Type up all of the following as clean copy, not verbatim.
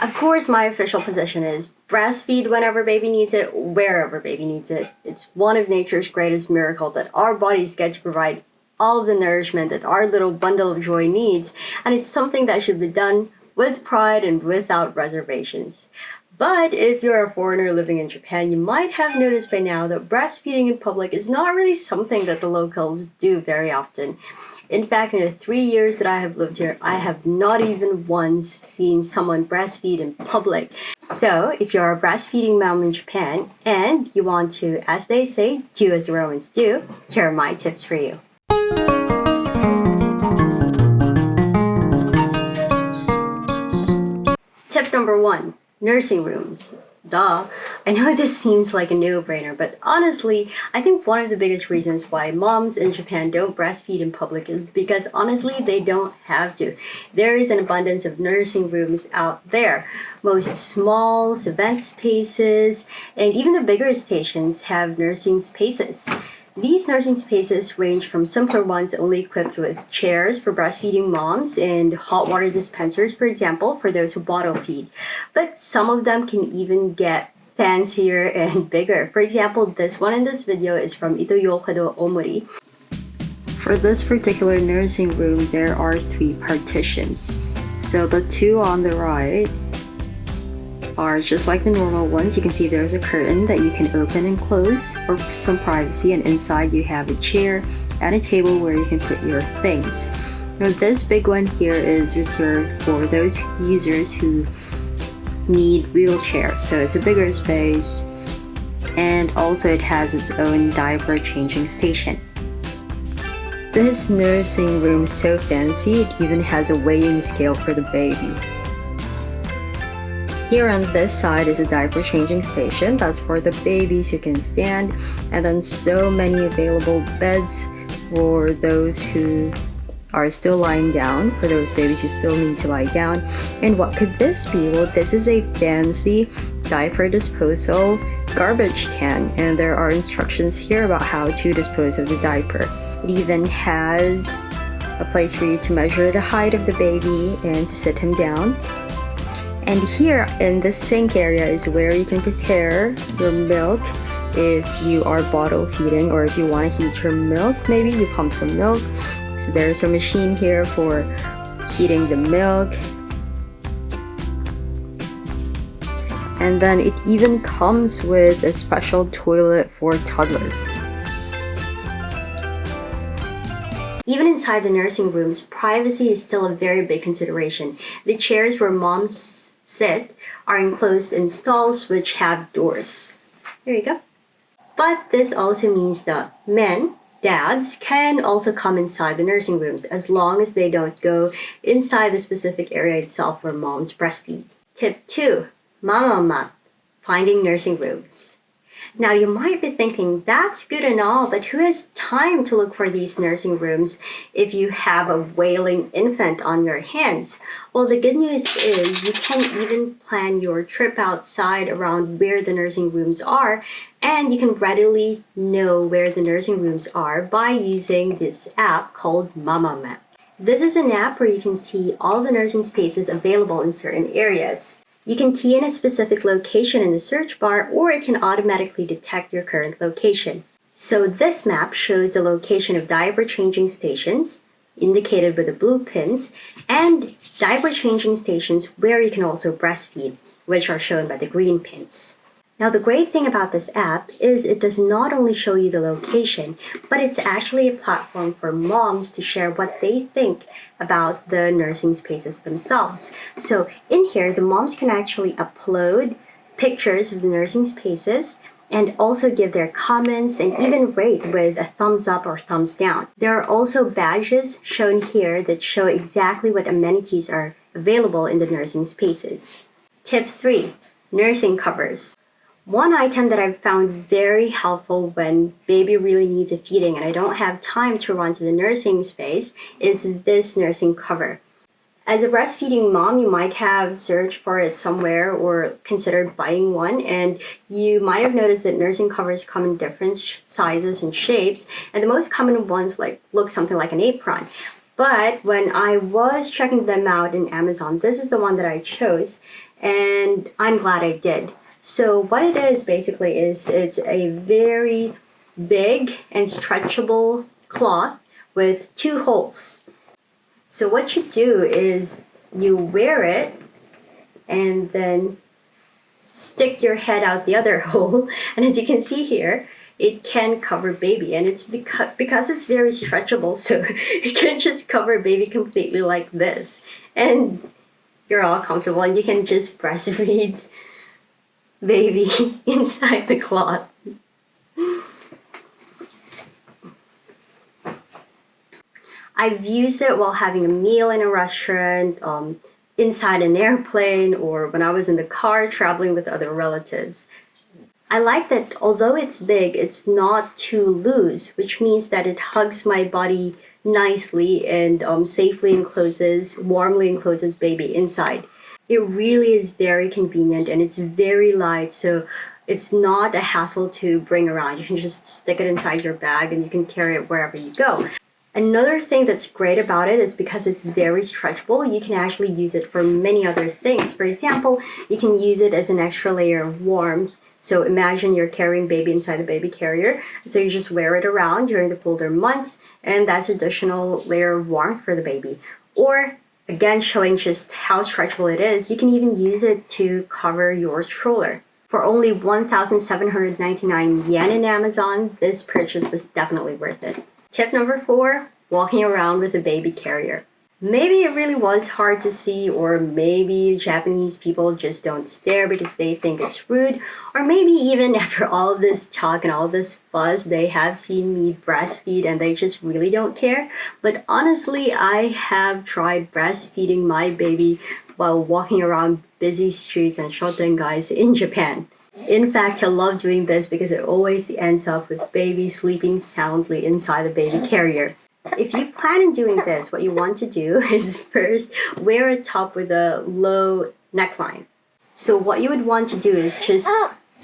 Of course, my official position is breastfeed whenever baby needs it, wherever baby needs it. It's one of nature's greatest miracles that our bodies get to provide all of the nourishment that our little bundle of joy needs, and it's something that should be done with pride and without reservations. But if you're a foreigner living in Japan, you might have noticed by now that breastfeeding in public is not really something that the locals do very often. In fact, in the 3 years that I have lived here, I have not even once seen someone breastfeed in public. So, if you're a breastfeeding mom in Japan and you want to, as they say, do as the Romans do, here are my tips for you. Tip number 1, nursing rooms. Duh. I know this seems like a no-brainer, but honestly, I think one of the biggest reasons why moms in Japan don't breastfeed in public is because honestly, they don't have to. There is an abundance of nursing rooms out there. Most malls, event spaces, and even the bigger stations have nursing spaces. These nursing spaces range from simpler ones only equipped with chairs for breastfeeding moms and hot water dispensers, for example, for those who bottle feed. But some of them can even get fancier and bigger. For example, this one in this video is from Ito-Yokado Omori. For this particular nursing room, there are 3 partitions. So the 2 on the right are just like the normal ones. You can see there's a curtain that you can open and close for some privacy, and inside you have a chair and a table where you can put your things. Now this big one here is reserved for those users who need wheelchairs, so it's a bigger space, and also it has its own diaper changing station. This nursing room is so fancy, it even has a weighing scale for the baby. Here on this side is a diaper changing station. That's for the babies who can stand, and then so many available beds for those who are still lying down, for those babies who still need to lie down. And what could this be? Well, this is a fancy diaper disposal garbage can, and there are instructions here about how to dispose of the diaper. It even has a place for you to measure the height of the baby and to sit him down. And here in the sink area is where you can prepare your milk if you are bottle feeding, or if you want to heat your milk, maybe you pump some milk. So there's a machine here for heating the milk. And then it even comes with a special toilet for toddlers. Even inside the nursing rooms, privacy is still a very big consideration. The chairs where moms sit are enclosed in stalls which have doors. There you go. But this also means that men, dads, can also come inside the nursing rooms as long as they don't go inside the specific area itself where moms breastfeed. Tip 2, Mamamap, finding nursing rooms. Now you might be thinking, that's good and all, but who has time to look for these nursing rooms if you have a wailing infant on your hands? Well, the good news is you can even plan your trip outside around where the nursing rooms are, and you can readily know where the nursing rooms are by using this app called Mamamap. This is an app where you can see all the nursing spaces available in certain areas. You can key in a specific location in the search bar, or it can automatically detect your current location. So this map shows the location of diaper changing stations, indicated with the blue pins, and diaper changing stations where you can also breastfeed, which are shown by the green pins. Now the great thing about this app is it does not only show you the location, but it's actually a platform for moms to share what they think about the nursing spaces themselves. So in here, the moms can actually upload pictures of the nursing spaces and also give their comments and even rate with a thumbs up or thumbs down. There are also badges shown here that show exactly what amenities are available in the nursing spaces. Tip 3, nursing covers. One item that I've found very helpful when baby really needs a feeding and I don't have time to run to the nursing space is this nursing cover. As a breastfeeding mom, you might have searched for it somewhere or considered buying one, and you might have noticed that nursing covers come in different sizes and shapes, and the most common ones look something like an apron. But when I was checking them out in Amazon, this is the one that I chose, and I'm glad I did. So what it is basically is it's a very big and stretchable cloth with 2 holes. So what you do is you wear it and then stick your head out the other hole, and as you can see here, it can cover baby, and it's because it's very stretchable, so it can just cover baby completely like this, and you're all comfortable, and you can just breastfeed baby inside the cloth. I've used it while having a meal in a restaurant, inside an airplane, or when I was in the car traveling with other relatives. I like that although it's big, it's not too loose, which means that it hugs my body nicely and safely warmly encloses baby inside. It really is very convenient and it's very light, so it's not a hassle to bring around. You can just stick it inside your bag and you can carry it wherever you go. Another thing that's great about it is because it's very stretchable, you can actually use it for many other things. For example, you can use it as an extra layer of warmth. So imagine you're carrying baby inside the baby carrier, so you just wear it around during the colder months, and that's an additional layer of warmth for the baby. Or, again, showing just how stretchable it is, you can even use it to cover your stroller. For only 1,799 yen in Amazon, this purchase was definitely worth it. Tip number 4, walking around with a baby carrier. Maybe it really was hard to see, or maybe Japanese people just don't stare because they think it's rude, or maybe even after all of this talk and all of this fuss, they have seen me breastfeed and they just really don't care. But honestly, I have tried breastfeeding my baby while walking around busy streets and shotengai in Japan. In fact, I love doing this because it always ends up with baby sleeping soundly inside the baby carrier. If you plan on doing this, what you want to do is first wear a top with a low neckline. So what you would want to do is just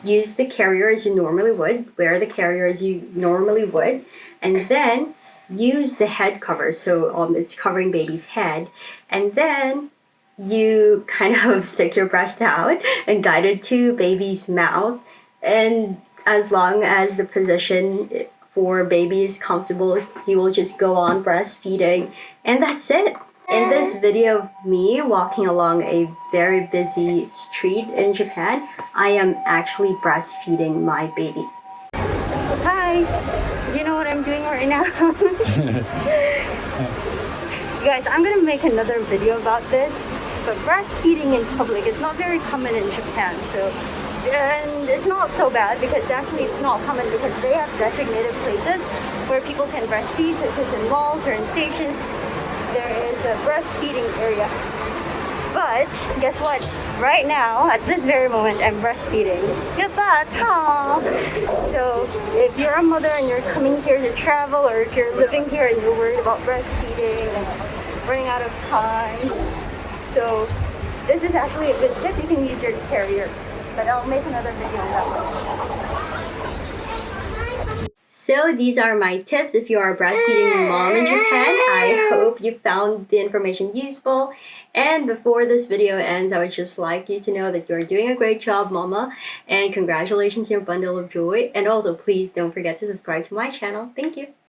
use the carrier as you normally would, wear the carrier as you normally would, and then use the head cover, so it's covering baby's head, and then you kind of stick your breast out and guide it to baby's mouth, and as long as the position for baby is comfortable, he will just go on breastfeeding, and that's it. In this video of me walking along a very busy street in Japan, I am actually breastfeeding my baby. Hi! Do you know what I'm doing right now? Guys, I'm gonna make another video about this, but breastfeeding in public is not very common in Japan, and it's not so bad because actually it's not common because they have designated places where people can breastfeed, such as in malls or in stations. There is a breastfeeding area. But guess what? Right now, at this very moment, I'm breastfeeding. Goodbye, Tom! So if you're a mother and you're coming here to travel, or if you're living here and you're worried about breastfeeding and running out of time, so this is actually a good tip. You can use your carrier. But I'll make another video on that one. So these are my tips if you are a breastfeeding mom in Japan. I hope you found the information useful. And before this video ends, I would just like you to know that you're doing a great job, mama. And congratulations on your bundle of joy. And also, please don't forget to subscribe to my channel. Thank you.